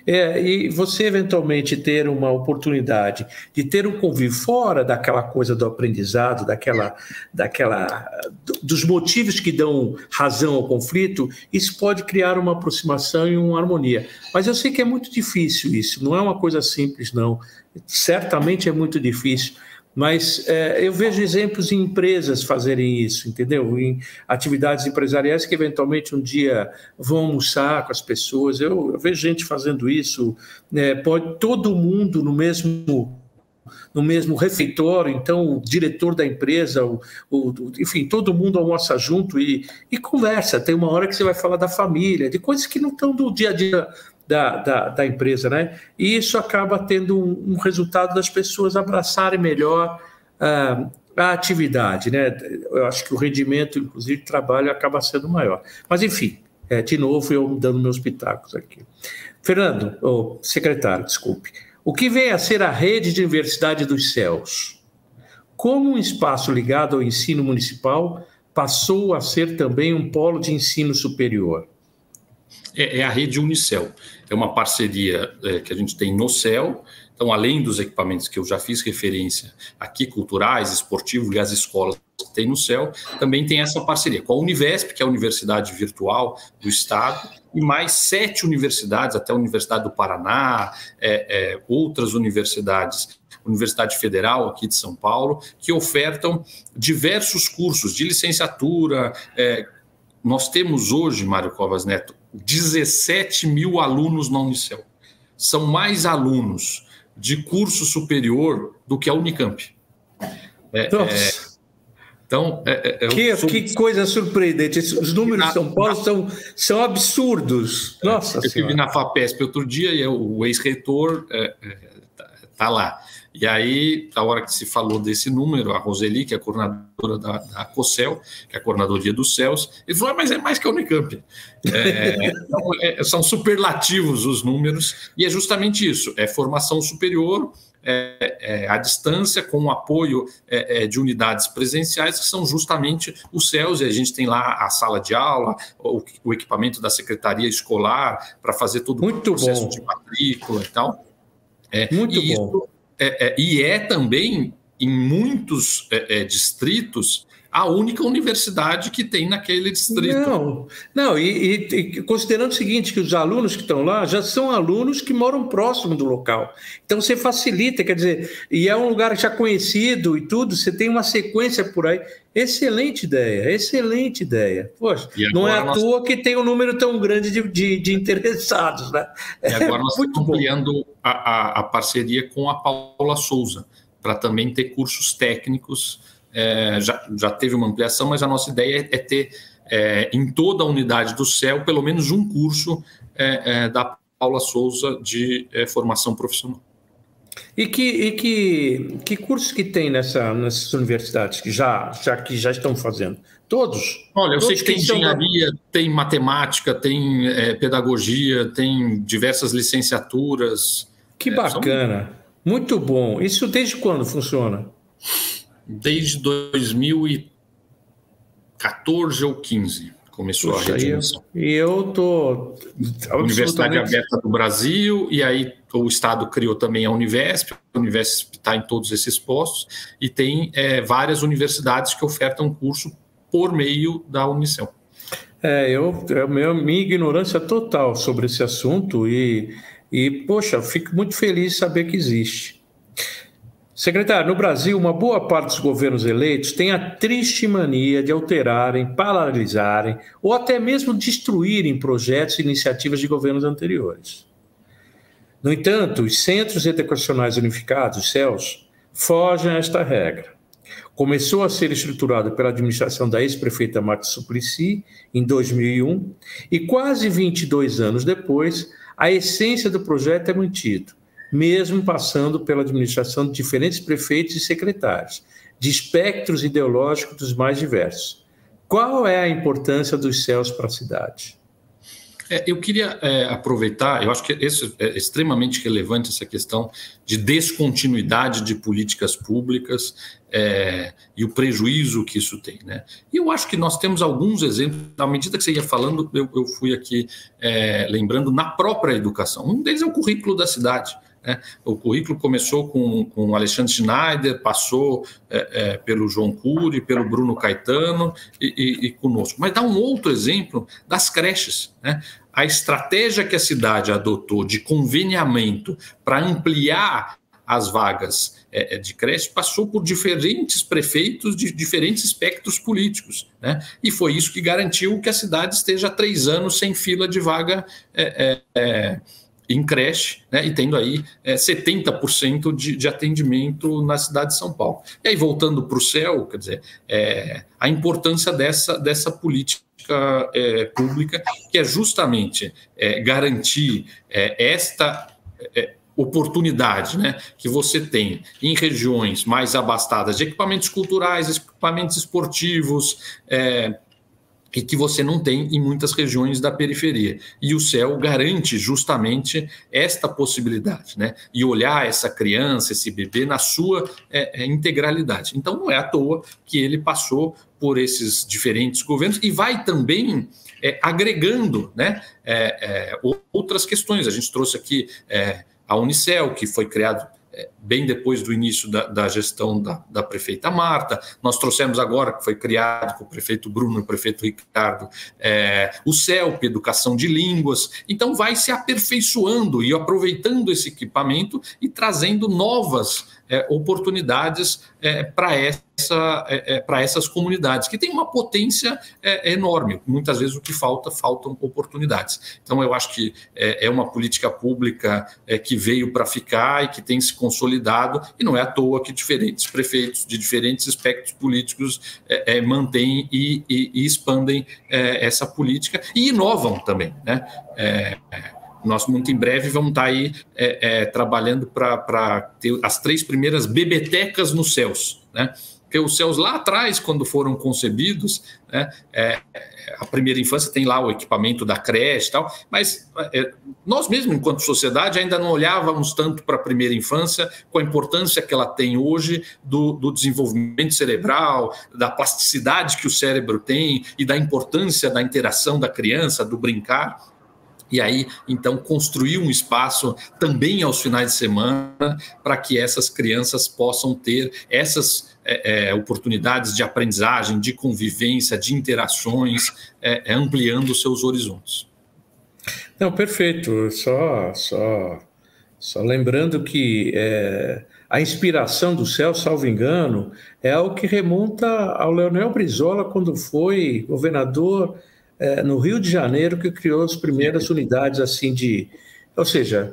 S4: E você eventualmente ter uma oportunidade de ter um convívio fora daquela coisa do aprendizado, dos motivos que dão razão ao conflito, isso pode criar uma aproximação e uma harmonia. Mas eu sei que é muito difícil isso, não é uma coisa simples, não. Certamente é muito difícil. Mas eu vejo exemplos em empresas fazerem isso, entendeu? Em atividades empresariais que eventualmente um dia vão almoçar com as pessoas. Eu vejo gente fazendo isso. Pode todo mundo no mesmo refeitório, então o diretor da empresa, enfim, todo mundo almoça junto e conversa. Tem uma hora que você vai falar da família, de coisas que não estão do dia a dia da empresa, né? E isso acaba tendo um resultado das pessoas abraçarem melhor a atividade, né? Eu acho que o rendimento, inclusive, de trabalho acaba sendo maior. Mas, enfim, de novo, eu dando meus pitacos aqui. Fernando, secretário, desculpe. O que vem a ser a rede de Universidade dos Céus? Como um espaço ligado ao ensino municipal passou a ser também um polo de ensino superior?
S5: É a rede Unicel. É uma parceria que a gente tem no CEL. Então, além dos equipamentos que eu já fiz referência aqui, culturais, esportivos e as escolas que tem no CEL, também tem essa parceria com a Univesp, que é a Universidade Virtual do Estado, e mais 7 universidades, até a Universidade do Paraná, outras universidades, Universidade Federal aqui de São Paulo, que ofertam diversos cursos de licenciatura. Nós temos hoje, Mário Covas Neto, 17 mil alunos na Unicel. São mais alunos de curso superior do que a Unicamp. Então,
S4: que coisa surpreendente. Os números de São Paulo são absurdos. Nossa
S5: Eu estive na FAPESP outro dia e o ex-reitor está lá. E aí, na hora que se falou desse número, a Roseli, que é a coordenadora da COCEL, que é a coordenadoria dos CELS, ele falou, mas é mais que a Unicamp. Então, são superlativos os números, e é justamente isso, é formação superior, à distância, com o apoio de unidades presenciais, que são justamente os CELS, e a gente tem lá a sala de aula, o equipamento da secretaria escolar, para fazer todo o processo de matrícula e tal.
S4: Muito bom.
S5: E também, em muitos distritos, a única universidade que tem naquele distrito.
S4: Não, e considerando o seguinte, que os alunos que estão lá já são alunos que moram próximo do local. Então você facilita, quer dizer, e é um lugar já conhecido e tudo, você tem uma sequência por aí. Excelente ideia. Poxa, não é à toa que tem um número tão grande de interessados, né?
S5: E agora nós estamos ampliando a parceria com a Paula Souza, para também ter cursos técnicos. Já teve uma ampliação, mas a nossa ideia é ter em toda a unidade do CEL pelo menos um curso da Paula Souza de formação profissional.
S4: E que cursos que tem nessas universidades que já estão fazendo? Todos?
S5: Olha, eu sei que tem engenharia, tem matemática, tem pedagogia, tem diversas licenciaturas.
S4: Que bacana, muito bom. Isso desde quando funciona?
S5: Desde 2014 ou 15 começou a rede.
S4: E eu estou...
S5: Universidade Aberta do Brasil, e aí o Estado criou também a Univesp está em todos esses postos, e tem várias universidades que ofertam curso por meio da Unicel.
S4: Minha ignorância total sobre esse assunto, e poxa, eu fico muito feliz de saber que existe. Secretário, no Brasil, uma boa parte dos governos eleitos tem a triste mania de alterarem, paralisarem ou até mesmo destruírem projetos e iniciativas de governos anteriores. No entanto, os Centros Educacionais Unificados, os CEUs, fogem a esta regra. Começou a ser estruturado pela administração da ex-prefeita Marta Suplicy, em 2001, e quase 22 anos depois, a essência do projeto é mantida, mesmo passando pela administração de diferentes prefeitos e secretários, de espectros ideológicos dos mais diversos. Qual é a importância dos CEUs para a cidade?
S5: Eu queria aproveitar, eu acho que é extremamente relevante essa questão de descontinuidade de políticas públicas e o prejuízo que isso tem, né? E eu acho que nós temos alguns exemplos, à medida que você ia falando, eu fui aqui lembrando na própria educação. Um deles é o currículo da cidade. O currículo começou com Alexandre Schneider, passou pelo João Cury, pelo Bruno Caetano e conosco. Mas dá um outro exemplo das creches, né? A estratégia que a cidade adotou de conveniamento para ampliar as vagas de creche passou por diferentes prefeitos de diferentes espectros políticos, né? E foi isso que garantiu que a cidade esteja há 3 anos sem fila de vaga em creche, né, e tendo aí 70% de atendimento na cidade de São Paulo. E aí, voltando para o CEU, quer dizer, a importância dessa política pública, que é justamente garantir esta oportunidade, né, que você tem em regiões mais abastadas de equipamentos culturais, equipamentos esportivos, e que você não tem em muitas regiões da periferia. E o CEU garante justamente esta possibilidade, né? E olhar essa criança, esse bebê, na sua integralidade. Então, não é à toa que ele passou por esses diferentes governos e vai também agregando, né, outras questões. A gente trouxe aqui a Unicel, que foi criado bem depois do início da gestão da prefeita Marta. Nós trouxemos agora, que foi criado com o prefeito Bruno e o prefeito Ricardo, o CELP, Educação de Línguas. Então vai se aperfeiçoando e aproveitando esse equipamento e trazendo novas oportunidades para essas comunidades, que têm uma potência enorme. Muitas vezes o que faltam oportunidades. Então eu acho que é uma política pública que veio para ficar e que tem se consolidado, e não é à toa que diferentes prefeitos de diferentes espectros políticos mantêm e expandem essa política e inovam também, né? Nós, muito em breve, vamos estar aí trabalhando para ter as 3 primeiras bebetecas nos CEUs, né? Porque os CEUs lá atrás, quando foram concebidos, né, a primeira infância tem lá o equipamento da creche e tal, mas nós mesmos, enquanto sociedade, ainda não olhávamos tanto para a primeira infância com a importância que ela tem hoje do desenvolvimento cerebral, da plasticidade que o cérebro tem e da importância da interação da criança, do brincar. E aí, então, construir um espaço também aos finais de semana para que essas crianças possam ter essas oportunidades de aprendizagem, de convivência, de interações, ampliando os seus horizontes.
S4: Não, perfeito. Só lembrando que a inspiração do CEU, salvo engano, é algo que remonta ao Leonel Brizola, quando foi governador no Rio de Janeiro, que criou as primeiras unidades assim de... Ou seja,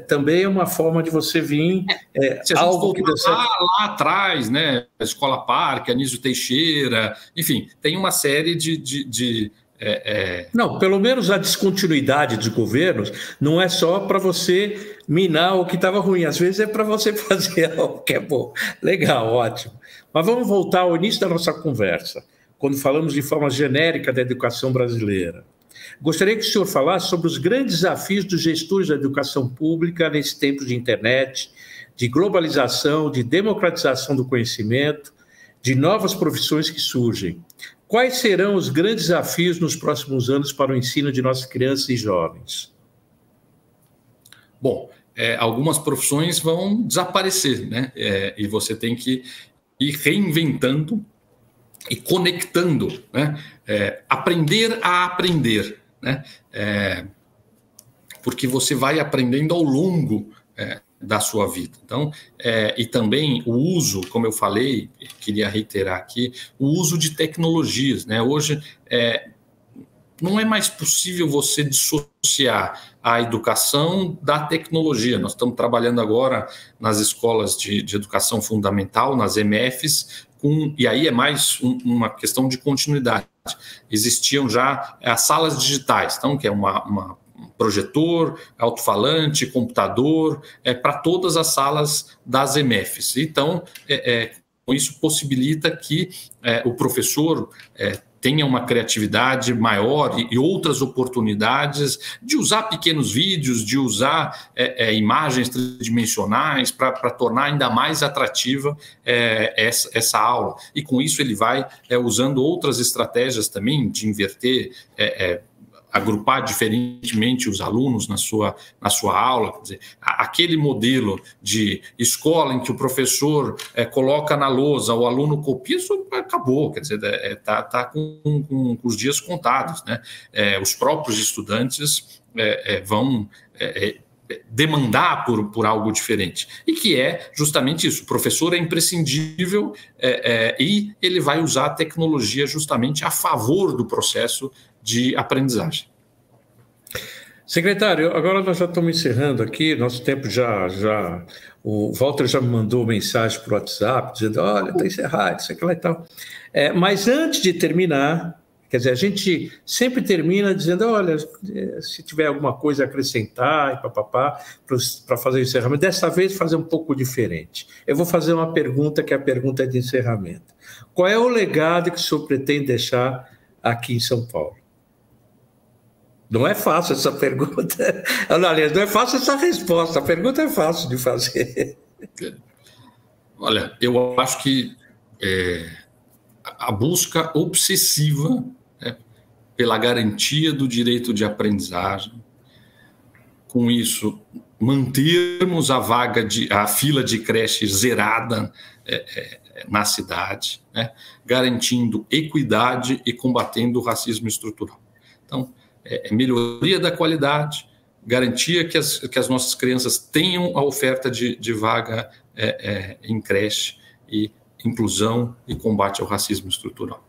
S4: também é uma forma de você vir...
S5: Se a gente voltar lá atrás, né? A Escola Parque, Anísio Teixeira, enfim, tem uma série de
S4: Não, pelo menos a descontinuidade dos governos não é só para você minar o que estava ruim, às vezes é para você fazer algo que é bom. Legal, ótimo. Mas vamos voltar ao início da nossa conversa, quando falamos de forma genérica da educação brasileira. Gostaria que o senhor falasse sobre os grandes desafios dos gestores da educação pública nesse tempo de internet, de globalização, de democratização do conhecimento, de novas profissões que surgem. Quais serão os grandes desafios nos próximos anos para o ensino de nossas crianças e jovens?
S5: Bom, algumas profissões vão desaparecer, né? E você tem que ir reinventando e conectando, né? Aprender a aprender, né? Porque você vai aprendendo ao longo da sua vida. Então, e também o uso, como eu falei, queria reiterar aqui, o uso de tecnologias, né? Hoje, não é mais possível você dissociar a educação da tecnologia. Nós estamos trabalhando agora nas escolas de educação fundamental, nas EMFs, e aí é mais uma questão de continuidade. Existiam já as salas digitais, então, que é um projetor, alto-falante, computador, para todas as salas das EMFs. Então, isso possibilita que o professor tenha uma criatividade maior e outras oportunidades de usar pequenos vídeos, de usar imagens tridimensionais para tornar ainda mais atrativa essa aula. E com isso ele vai usando outras estratégias também de inverter, agrupar diferentemente os alunos na sua aula. Quer dizer, aquele modelo de escola em que o professor coloca na lousa, o aluno copia, isso acabou, quer dizer, está com os dias contados, né? Os próprios estudantes vão demandar por algo diferente, e que é justamente isso. O professor é imprescindível e ele vai usar a tecnologia justamente a favor do processo de aprendizagem.
S4: Secretário, agora nós já estamos encerrando aqui, nosso tempo já o Walter já me mandou mensagem por WhatsApp, dizendo, olha, está encerrado, isso aqui lá e tal. Mas antes de terminar, quer dizer, a gente sempre termina dizendo, olha, se tiver alguma coisa a acrescentar, e papapá, para fazer o encerramento, dessa vez fazer um pouco diferente. Eu vou fazer uma pergunta, que é a pergunta de encerramento. Qual é o legado que o senhor pretende deixar aqui em São Paulo? Não é fácil essa pergunta. Aliás, não é fácil essa resposta. A pergunta é fácil de fazer.
S5: Olha, eu acho que a busca obsessiva pela garantia do direito de aprendizagem, com isso, mantermos a fila de creche zerada na cidade, né, garantindo equidade e combatendo o racismo estrutural. Então, melhoria da qualidade, garantia que as nossas crianças tenham a oferta de vaga em creche, e inclusão e combate ao racismo estrutural.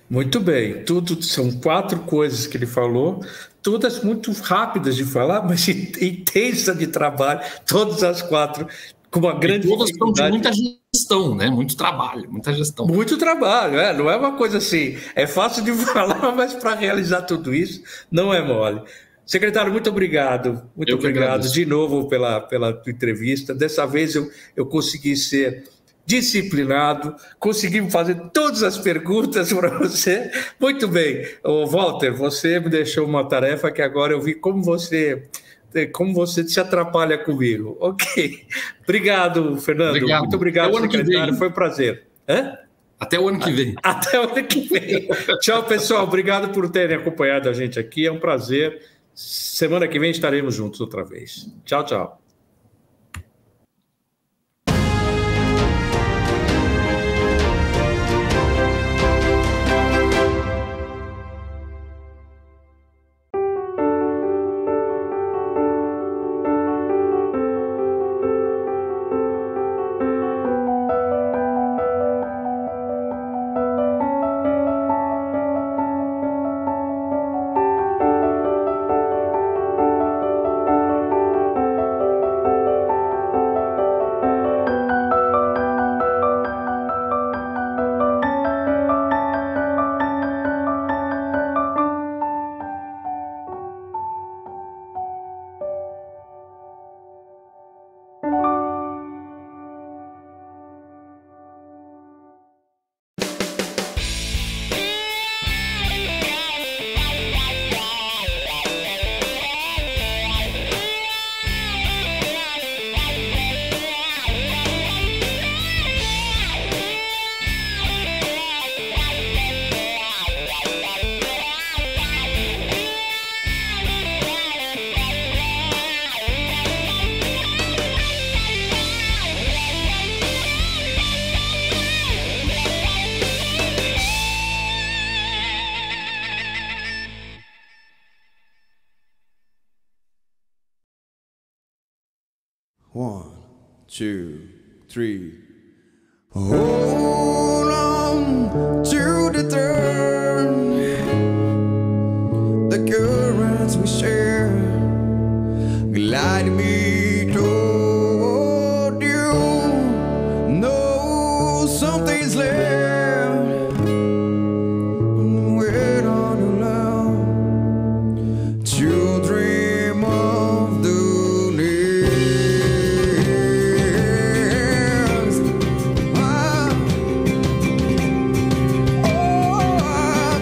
S4: Muito bem, são 4 coisas que ele falou, todas muito rápidas de falar, mas intensa de trabalho, todas as 4, com uma grande
S5: todas são de muita gestão, né? Muito trabalho, muita gestão.
S4: Muito trabalho, não é uma coisa assim, é fácil de falar, mas para realizar tudo isso não é mole. Secretário, muito obrigado. Muito obrigado de novo pela tua entrevista. Dessa vez eu consegui ser disciplinado, consegui fazer todas as perguntas para você. Muito bem. Walter, você me deixou uma tarefa que agora eu vi como você se atrapalha comigo. Ok. Obrigado, Fernando.
S5: Obrigado.
S4: Muito obrigado, secretário. Foi um prazer.
S5: Até o ano que vem.
S4: Até o ano que vem. Tchau, pessoal. Obrigado por terem acompanhado a gente aqui. É um prazer. Semana que vem estaremos juntos outra vez. Tchau, tchau.
S6: 1, 2, 3. Hold on to the turn, the currents we share glide me toward you. No, something's left. Wait on your love to dream of the next.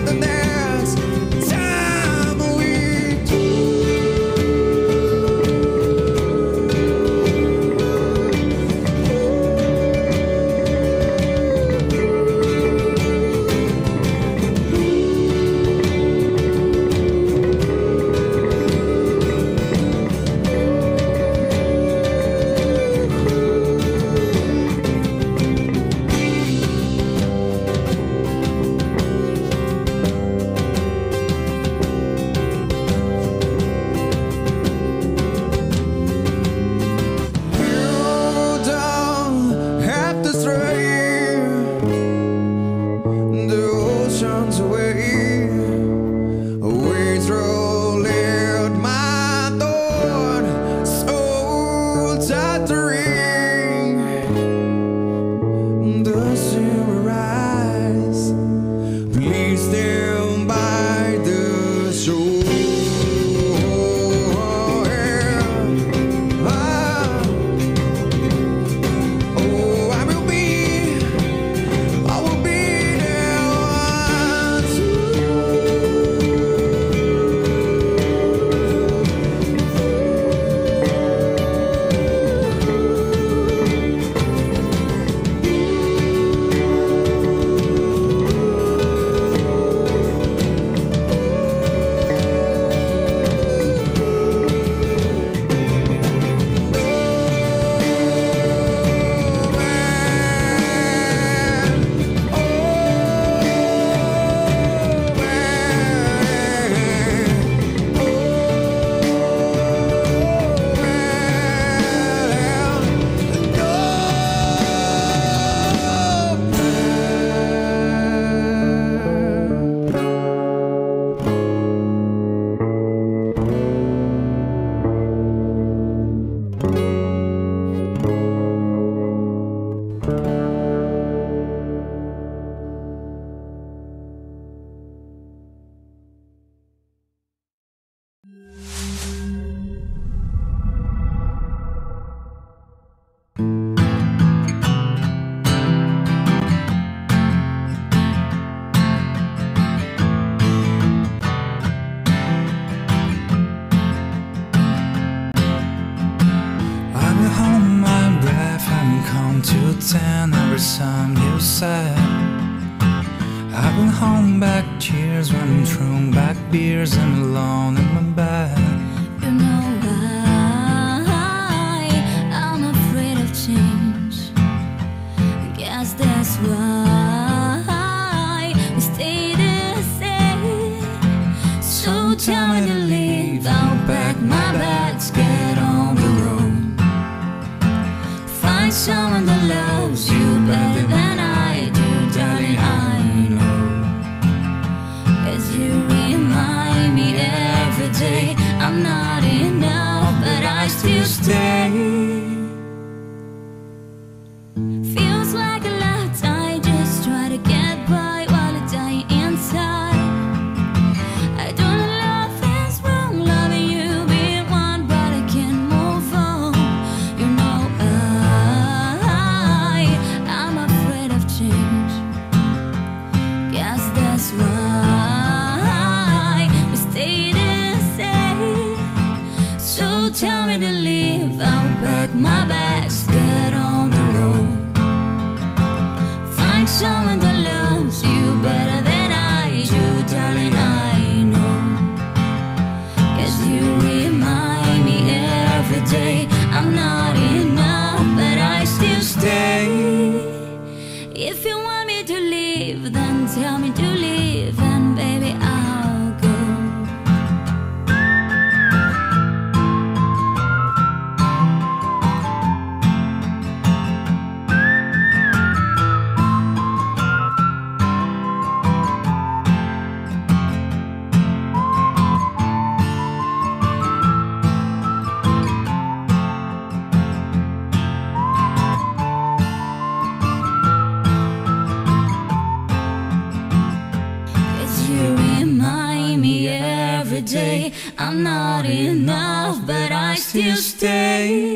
S6: The next time we
S7: every song you said. I've been holding back tears, running through back beers, and alone in my bed.
S8: You know why I'm afraid of change. I guess that's why we stay the same. So tell me to leave, I'll pack my bags, get on the road. Find someone that loves you better than I do, darling, I know. 'Cause you remind me every day I'm not enough, but I still stay. Feels like a lifetime, just try to get by while I die inside. I don't know nothing's wrong, loving you, being one, but I can't move on. You know I'm afraid of change. Guess that's why we stay the same. So tell me to leave, I'll pack my bags, get on the road. Find someone that loves you better than I do, darling, I know. 'Cause you remind me every day I'm not enough, but I still stay. If you want me to leave, then tell me to leave, and baby, I'll go. I'm not enough, but I still stay.